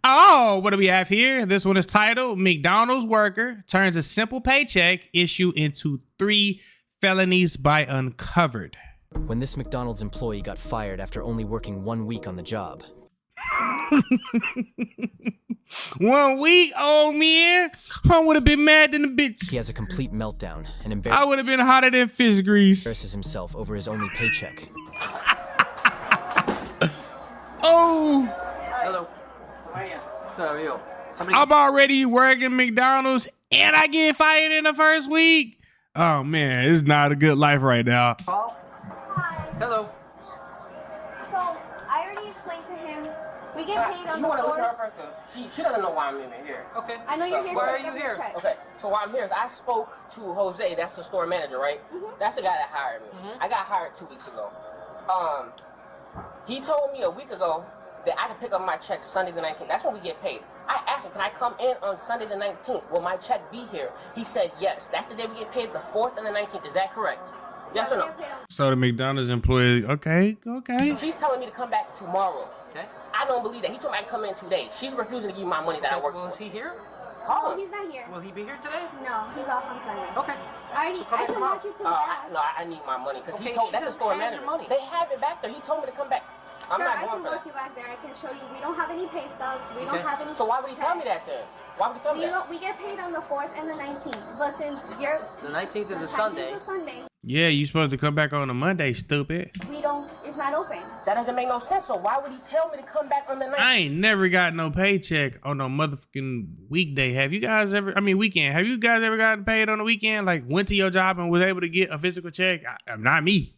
Oh, what do we have here? This one is titled McDonald's Worker Turns a Simple Paycheck Issue into 3 Felonies by Uncovered. When this McDonald's employee got fired after only working 1 week on the job. 1 week, old man. I would have been mad than the bitch. He has a complete meltdown and I would have been hotter than fish grease. Embarrasses himself over his only paycheck. Oh. Hello. How are you? Good, how are you? I'm already working McDonald's and I get fired in the first week. Oh man, it's not a good life right now. Paul? Hi. Hello. So, I already explained to him, we get paid on the 4th. You want to listen to her first, because she doesn't know why I'm even here. Okay. I know you're here Why for are you here? check. Okay, so why I'm here is I spoke to Jose, that's the store manager, right? That's the guy that hired me. I got hired 2 weeks ago. He told me a week ago that I could pick up my check Sunday the 19th. That's when we get paid. I asked him, can I come in on Sunday the 19th? Will my check be here? He said yes. That's the day we get paid, the 4th and the 19th. Is that correct? Yes or no? So the McDonald's employee, okay. She's telling me to come back tomorrow. Okay. I don't believe that. He told me I can come in today. She's refusing to give me my money that I work Well, for. is he here? Call No, him. he's not here. Will he be here today? No, he's off on Sunday. Okay. I So come back can tomorrow. walk you to the back. No, I need my money because Okay, he told. she That's a doesn't store have manager. your money. They have it back there. He told me to come back. I'm Sir, not I going can for walk that. you back there. I can show you. We don't have any pay stubs. We Okay. don't have any. So why would he tell me that then? Why would he tell me that? We get paid on the 4th and the 19th. But since you're... The 19th is a the Sunday. 19th is a Sunday. Yeah, you supposed to come back on a Monday, stupid. We don't... It's not open. That doesn't make no sense. So why would he tell me to come back on the 19th? I ain't never got no paycheck on no motherfucking weekday. Have you guys ever, weekend. Have you guys ever gotten paid on the weekend? Like went to your job and was able to get a physical check? Not me.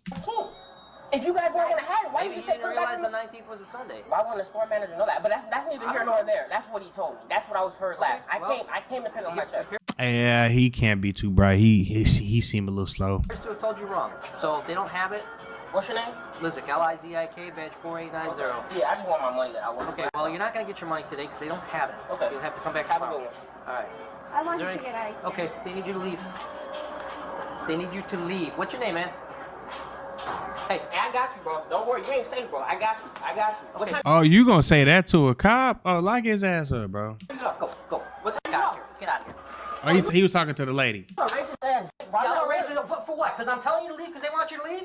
If you guys weren't gonna have it, why Maybe did you you say didn't come back realize on the the 19th was a Sunday. Why wouldn't the store manager know that? But that's neither here nor there. That's what he told me. That's what I was heard last. I came to pick up my check. Yeah, he can't be too bright. He seemed a little slow. Appears to have told you wrong. So if they don't have it, What's your name? Lizik, L-I-Z-I-K, badge 4890. Yeah, I just want my money that I work. Okay, well, you're not going to get your money today because they don't have it. Okay. You'll have to come back Have a tomorrow. good one. All right. I want Is you there to get out of here. Okay, they need you to leave. They need you to leave. What's your name, man? Hey. Hey, I got you, bro. Don't worry. You ain't safe, bro. I got you. I got you. What Okay. time Oh, you gonna say that to a cop? Oh, lock his ass up, bro. you up? Go. What time Get you out of up? here. Get out of here. Oh, he was talking to the lady. Oh, racist ass. Why Yeah, not I'll raise it up for what? Because I'm telling you to leave because they want you to leave?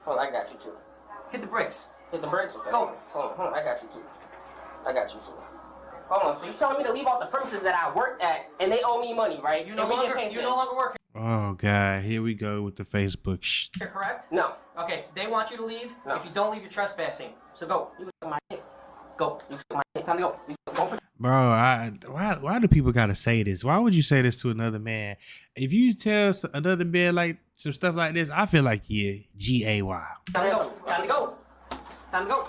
Hold on, I got you too. Hit the brakes. Hit the brakes. Okay. Go. Hold on. I got you too. I got you too. Hold on. So you telling me to leave off the premises that I worked at and they owe me money, right? You And no we get longer paid you today? no longer work Oh God, here we go with the Facebook shit. here, correct? No. Okay, they want you to leave. No. If you don't leave, you're trespassing. So go. You suck my dick. Go. You suck my dick. Time to go. Don't put Bro, why do people gotta say this? Why would you say this to another man? If you tell another man like some stuff like this, I feel like you're GAY. Time to go. Time to go. Time to go.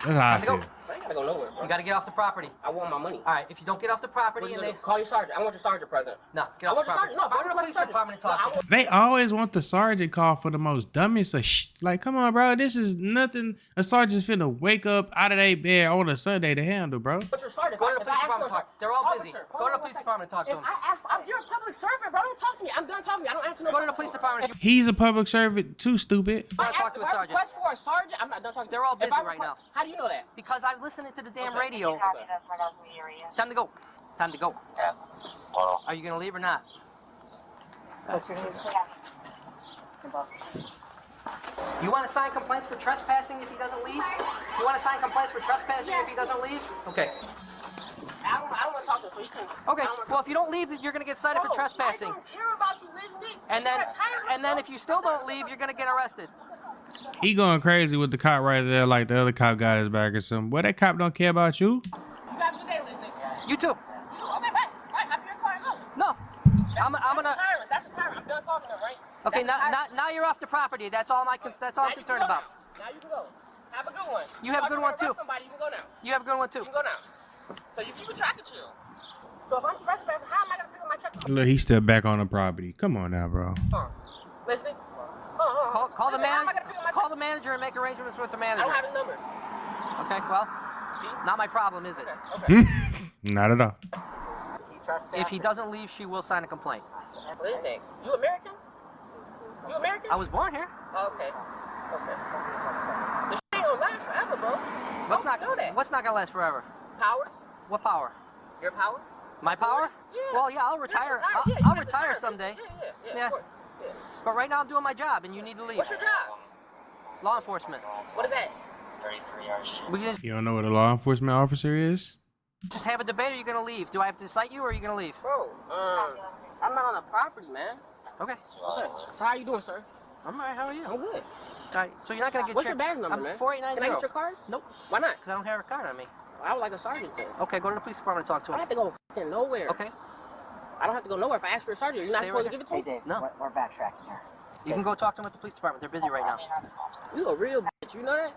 That's how I Time to feel. go. I ain't gotta go nowhere, bro. You got to get off the property. I want my money. All right, if you don't get off the property What you and gonna they... do? Call your sergeant. I want your sergeant present. No, get I off want the your property. sergeant. No, Go to the police department and talk to them. They always want the sergeant call for the most dumbest of like, come on, bro. This is nothing a sergeant's finna wake up out of their bed on a Sunday to handle, bro. What's your sergeant? Go to the If I police ask department for a and talk. They're all busy. officer, Go hold to the on police one department and talk to second. them. If I ask, you're a public servant, bro. Don't talk to me. I'm done talking to you. I don't answer no Go to the questions. police department. He's a public servant too, stupid. If I Talk ask to a if I sergeant. request for a sergeant, I'm not done talking. They're all If busy I right request- now. How do you know that? Because I'm listening to the damn Okay. radio. Time to go. Time to go. Are you going to leave or not? You want to sign complaints for trespassing if he doesn't leave? You want to sign complaints for trespassing if he doesn't leave? Okay. I don't want to talk to him, so he can. Okay. I don't wanna Well, if you don't leave, you're going to get cited for No, trespassing. I don't care about you leaving me. And You then, got tired of if you still don't leave, you're going to get arrested. He going crazy with the cop right there, like the other cop got his back or something. Boy, that cop don't care about you. You got a good day, Lindsay. You too. Okay, bye. Bye. Hop in your car and go. No. I'm That's gonna. a tyrant. That's a tyrant. I'm done talking to him, right? Okay. That's a tyrant. Now you're off the property. That's all I'm Now concerned you can go about. Now you can go. Have a good one. You have a good one, If too. you arrest somebody, you can go now. You have a good one too. You can go now. So if you can try to chill. So if I'm trespassing, how am I gonna pick up my check? Look, he stepped back on the property. Come on now, bro. Listening. Call the Listen, how am I man. gonna pick up my Call check? the manager and make arrangements with the I manager. don't have his number. Okay. Well, See? not my problem, is it? Okay. Not at all. Is he trespassing? If he doesn't leave, she will sign a complaint. Listening. You American? You American? I was born here. Oh, okay. Okay. This shit ain't gonna last forever, bro. What's Don't not? know that. What's not gonna last forever? Power? What power? Your power? My power? Yeah. Well, yeah, I'll retire. Yeah, I'll retire someday. Yeah. Of course. Yeah. But right now I'm doing my job, and you need to leave. What's your job? Law enforcement. What is that? We can You don't know what a law enforcement officer is? just have a debate, or are you going to leave? Do I have to cite you, or are you going to leave? Bro, I'm not on the property, man. Okay. Okay. So how you doing, sir? I'm all right. How are you? I'm good. All right. So you're not going to get What's your badge number, I'm man? 4890. Can I get your card? Nope. Why not? Because I don't have a card on me. I would like a sergeant then. Okay, go to the police department and talk to I don't him. have to go fucking nowhere. Okay. I don't have to go nowhere if I ask for a sergeant. You're not Stay supposed right to give it to me? Hey Dave, No. we're backtracking here. You can go talk to them at the police department. They're busy right now. You a real bitch. You know that?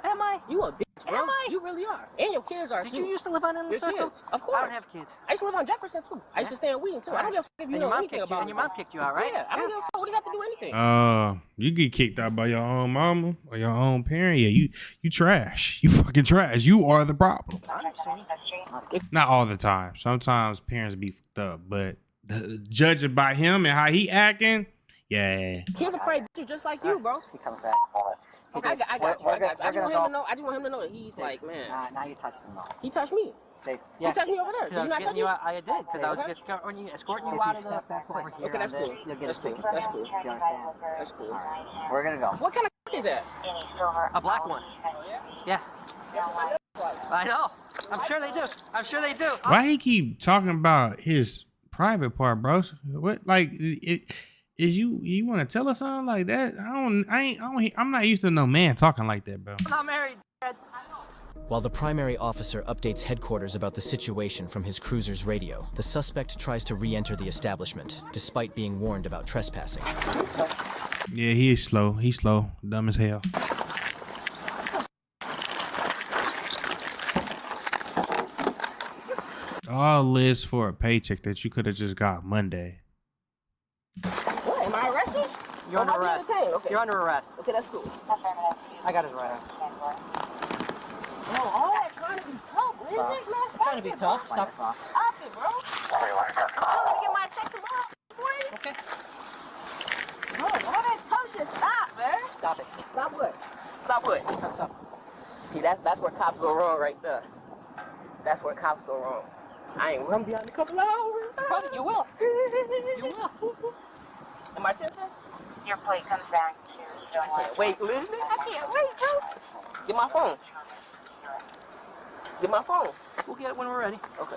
Am I? You a bitch, bro. Am I? You really are. And your kids are Did too. you used to live on Inland Your Circle? kids. Of course. I don't have kids. I used to live on Jefferson too. I used to stay in Wheaton too. I don't give a fuck if you And know your mom anything kicked you. about And your mom kicked you out, right? Yeah, I don't give a fuck. What does that have to do with anything? You get kicked out by your own mama or your own parent. Yeah, you trash. You fucking trash. You are the problem. Not all the time. Sometimes parents be fucked up, but judging by him and how he acting, yeah. Kids are probably bitches just like you, bro. He comes back. Okay, I got you. I just want him to know. I just want him to know that he's Dave, like, man. now you touched him though. He touched me. Dave, He touched me over there. Did I you was not getting touch me? you out. I did, because I was Okay. escorting you if out you of the step back over place. here Okay, that's on cool. this, you'll get That's a cool. ticket. That's cool. Do you understand? That's cool. We're gonna go. What kind of is that? A black one. Yeah. I know. I'm sure they do. I'm sure they do. Why he keep talking about his private part, bro? What like it is you want to tell us something like that? I'm not used to no man talking like that, bro. I'm not married. Dad. While the primary officer updates headquarters about the situation from his cruiser's radio, the suspect tries to re-enter the establishment, despite being warned about trespassing. Yeah, he is slow. He's slow. Dumb as hell. All this for a paycheck that you could have just got Monday. What? Am I arrested? You're under I'm not arrest. being detained. Okay. You're under arrest. Okay, that's cool. I got his right arm. Bro, all that trying to be tough, isn't it, man? Stop Trying to be it, tough. bro. Stop. Stop it, bro. I'm gonna get my check tomorrow, boy. Okay. Bro, all that tough shit, stop, man. Stop it. Stop what? Stop what? Stop. See, that's where cops go wrong right there. That's where cops go wrong. I ain't gonna be out in a couple hours. Probably you will. You will. Am I tempted? Your plate comes back to Wait, listen, I can't wait, bro. Get my phone. Get my phone. We'll get it when we're ready. Okay.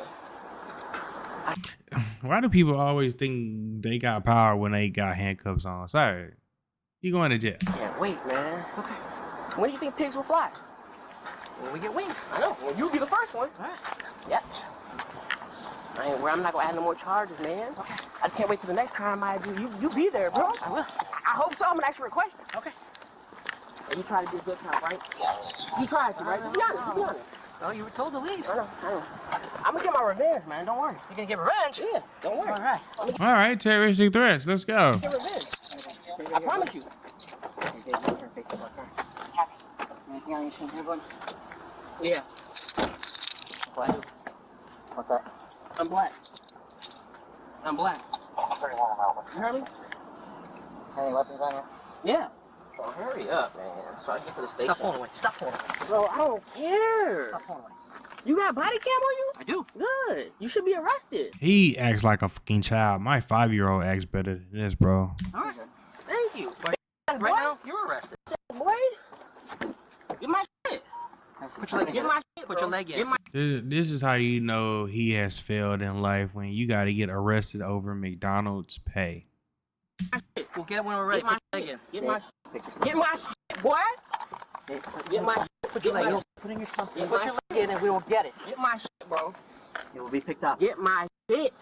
Why do people always think they got power when they got handcuffs on? Sorry, you going to jail. Can't wait, man. Okay. When do you think pigs will fly? When we get wings. I know. Well, you'll be the first one. All right. Yep. I'm not gonna add no more charges, man. Okay. I just can't wait till the next crime I do. You be there, bro. I will. I hope so. I'm gonna ask you a question. Okay. And you try to be a good cop, right? You tried to, right? Be honest. Be honest. Oh, you were told to leave. I know. I'm gonna get my revenge, man. Don't worry. You're gonna get revenge? Yeah. Don't worry. All right. All right, terroristic threats. Let's go. Get revenge. I promise you. Hey Dave, you turn face up like that. Anything on your shin here, bud? Yeah. What? What's that? I'm black. I'm black. You heard me? Any weapons on you? Yeah. Well, hurry up, man. So I can get to the station. Stop pulling away. Stop pulling away. Bro, I don't care. Stop pulling away. You got body cam on you? I do. Good. You should be arrested. He acts like a fucking child. My 5-year-old acts better than this, bro. All right. Thank you. Right now, you're arrested. Boy, get my shit. Put your leg in. Get my shit, Put bro. your leg in. Get my This is how you know he has failed in life, when you got to get arrested over McDonald's pay. shit. We'll get it when we're ready. Get my Put your leg in. Get my shit. Pick yourself. Get my shit, boy. Dave, Get my shit. Put your Get leg my in. Put in your stomach. Get Put my your leg in and we will get it. Get my shit, bro. it will be picked up. Get my shit.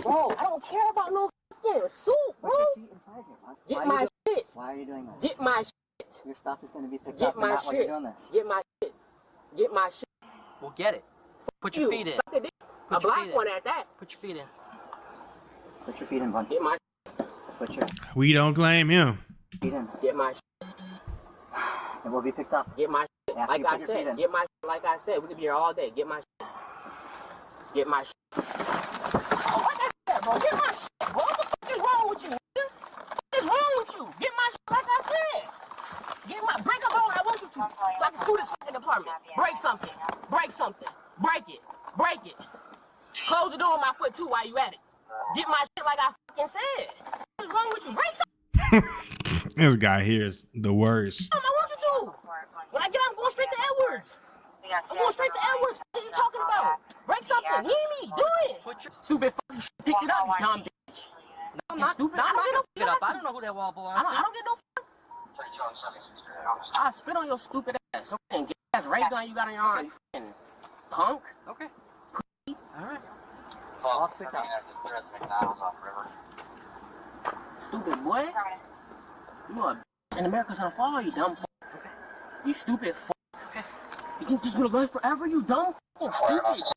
Bro, I don't care about no fucking suit, bro. Put your feet inside here, bud. Get Why are my you shit. Why are you doing this? Get my shit. Your stuff is going to be picked Get up. my Not while shit. you're doing this. Get my shit. Get my shit. We'll get it. Put your feet in. Suck a dick. Put A your black feet in. one at that. Put your feet in. Put your feet in, bud. Get my Put your We don't claim him. feet in. Get my shit. It will be picked up. Get my shit. After Like you I put your feet said. in. Get my shit. Like I said. We could be here all day. Get my shit. Get my shit. Oh, what is that, bro? Get my shit, bro. What the fuck is wrong with you, nigga? What is wrong with you? Get my shit. Like I said. Get my break a bone. I want you to. So I can sue this fucking department. Break something. Break break something. Break it. Break it. Close the door on my foot too while you at it. Get my shit like I fucking said. What's wrong with you? Break something. This guy here is the worst. I want you to. When I get out, I'm going straight to Edwards. I'm going straight to Edwards. What are you talking about? Break something. You hear me? Do it. Stupid fucking shit. Picked it up, you dumb bitch. I'm not stupid. I don't get no fuck. I don't know who that wall boy is. I don't get no fuck. I'll spit on your stupid ass. Fucking get ass ray gun you got on your arm, you fucking punk. Okay. Alright. I'll pick up. McDonald's off River. Stupid boy. You a bitch. And America's gonna follow you, dumb fuck. You stupid fuck. You think this is gonna live forever, you dumb fucking stupid bitch.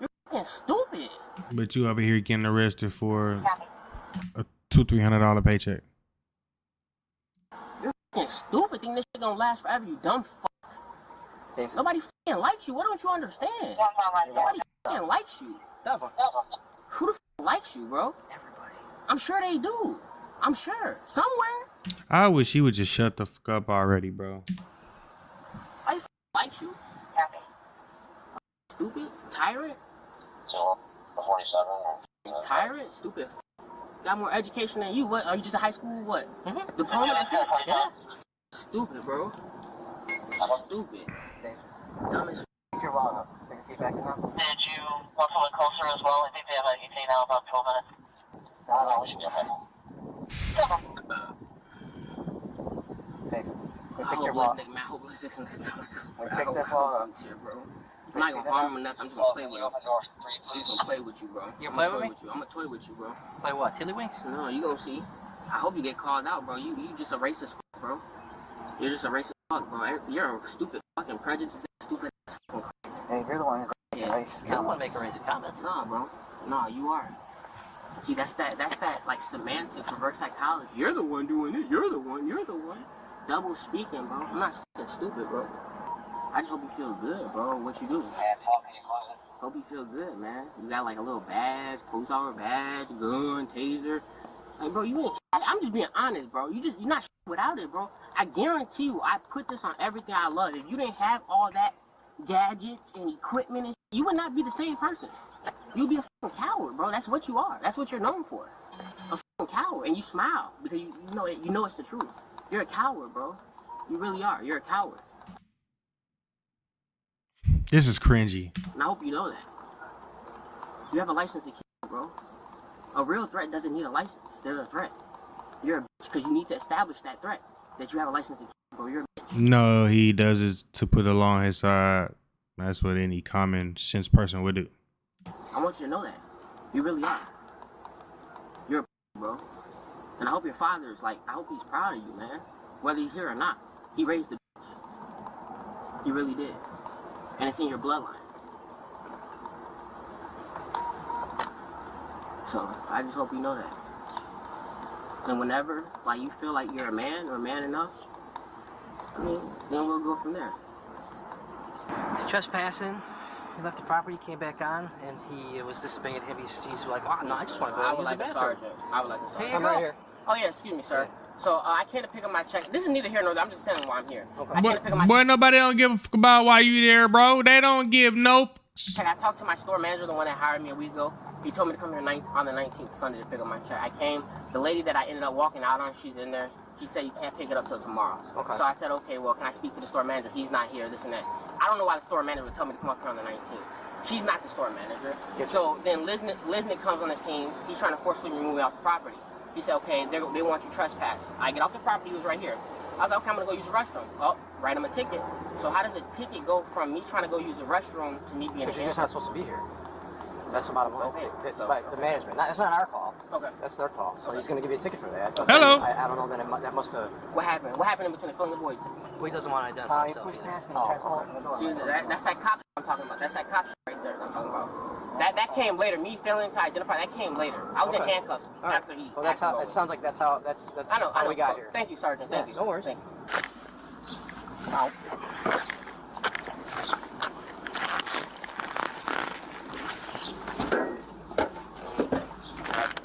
You're fucking stupid. But you over here getting arrested for a $200-300 paycheck. You're fucking stupid. Think this shit gonna last forever, you dumb fuck. Dave. Nobody fucking likes you. What don't you understand? Nobody fucking likes you. Who the fuck likes you, bro? Everybody. I'm sure they do. I'm sure. Somewhere. I wish he would just shut the fuck up already, bro. I fucking likes you. Stupid. Tyrant. So, the 47. Tyrant. Stupid. Got more education than you. What? Are you just a high school? What? Diploma? That's it? Yeah. Stupid, bro. Stupid. Dumb as You're welcome. Bring your feedback in now. Did you want someone closer as well? I think they have an ETA now, about 12 minutes. I don't know, we should be okay. Dave, we I pick your hope wall. I hope let's next time. We pick this wall up. Here, bro. I'm not gonna harm him or nothing. I'm just gonna play with him. I'm just gonna play with you, bro. You I'm play gonna with toy with you. I'm gonna toy with you, bro. Play what? Tiddlywinks? No, you gonna see. I hope you get called out, bro. You just a racist fuck, bro. You're just a racist fuck, bro. You're a stupid fucking prejudiced, stupid ass fucking. Hey, you're the one who's making racist I don't want comments. to make a racist comments. Nah, bro. Nah, you are. See, that's that like semantics, reverse psychology. You're the one doing it. You're the one. Double speaking, bro. I'm not fucking stupid, bro. I just hope you feel good, bro. What you do? Hope you feel good, man. You got like a little badge, post officer badge, gun, taser. Like, bro, you ain't. I'm just being honest, bro. You're not without it, bro. I guarantee you, I put this on everything I love. If you didn't have all that gadgets and equipment, and you would not be the same person. You'd be a fucking coward, bro. That's what you are. That's what you're known for. A fucking coward, and you smile because you know it's the truth. You're a coward, bro. You really are. You're a coward. This is cringy. And I hope you know that. You have a license to kill, bro. A real threat doesn't need a license. They're a threat. You're a bitch because you need to establish that threat. That you have a license to kill, bro. You're a bitch. No, he does it to put it along his side. That's what any common sense person would do. I want you to know that. You really are. You're a bitch, bro. And I hope your father's I hope he's proud of you, man. Whether he's here or not. He raised the bitch. He really did. And it's in your bloodline. So, I just hope you know that. And whenever, you feel like you're a man or man enough, I mean, then we'll go from there. He's trespassing. He left the property, came back on, and he was disobeying him. He's like, oh, no, I just want to go I use would the like a bathroom. sergeant. I would like a sergeant. Here you go. Right here. Oh, yeah, excuse me, sir. So, I came to pick up my check. This is neither here nor there. I'm just telling you why I'm here. Okay. I came to pick up my Boy, nobody don't give a fuck about why you there, bro. They don't give no fucks. check. I talked to my store manager, the one that hired me a week ago. He told me to come here on the 19th, Sunday, to pick up my check. I came. The lady that I ended up walking out on, she's in there. She said you can't pick it up till tomorrow. Okay. So I said, okay, well, can I speak to the store manager? He's not here, this and that. I don't know why the store manager would tell me to come up here on the 19th. She's not the store manager. So then Lisnick comes on the scene. He's trying to forcefully remove me off the property. He said, okay, they want you trespass. I get off the property, he was right here. I was like, okay, I'm gonna go use the restroom. Oh, write him a ticket. So how does a ticket go from me trying to go use the restroom to me being Because you're just not supposed to be here. That's the bottom line. Okay. It's by the management. It's not our call. Okay. That's their call. So he's going to give you a ticket for that. Hello. I don't know, that must have... What happened? What happened in between the phone and the voids? Well, he doesn't want to identify himself. See, that's that cop shit I'm talking about. That's that cop shit right there that I'm talking about. That came later. Me failing to identify, that came later. I was in handcuffs after he... Well, that's how... It sounds like that's how I know. we got here. Thank you, Sergeant. Thank you. No worries. Thank you. Ow.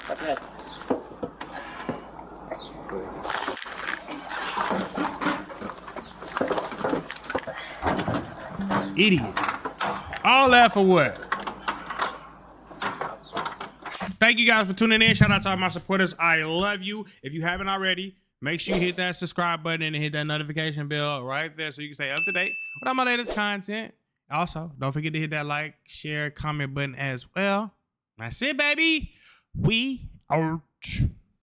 Okay. Idiot. All that for what? Thank you guys for tuning in. Shout out to all my supporters. I love you. If you haven't already, make sure you hit that subscribe button and hit that notification bell right there so you can stay up to date with all my latest content. Also, don't forget to hit that like, share, comment button as well. That's it, baby. We out.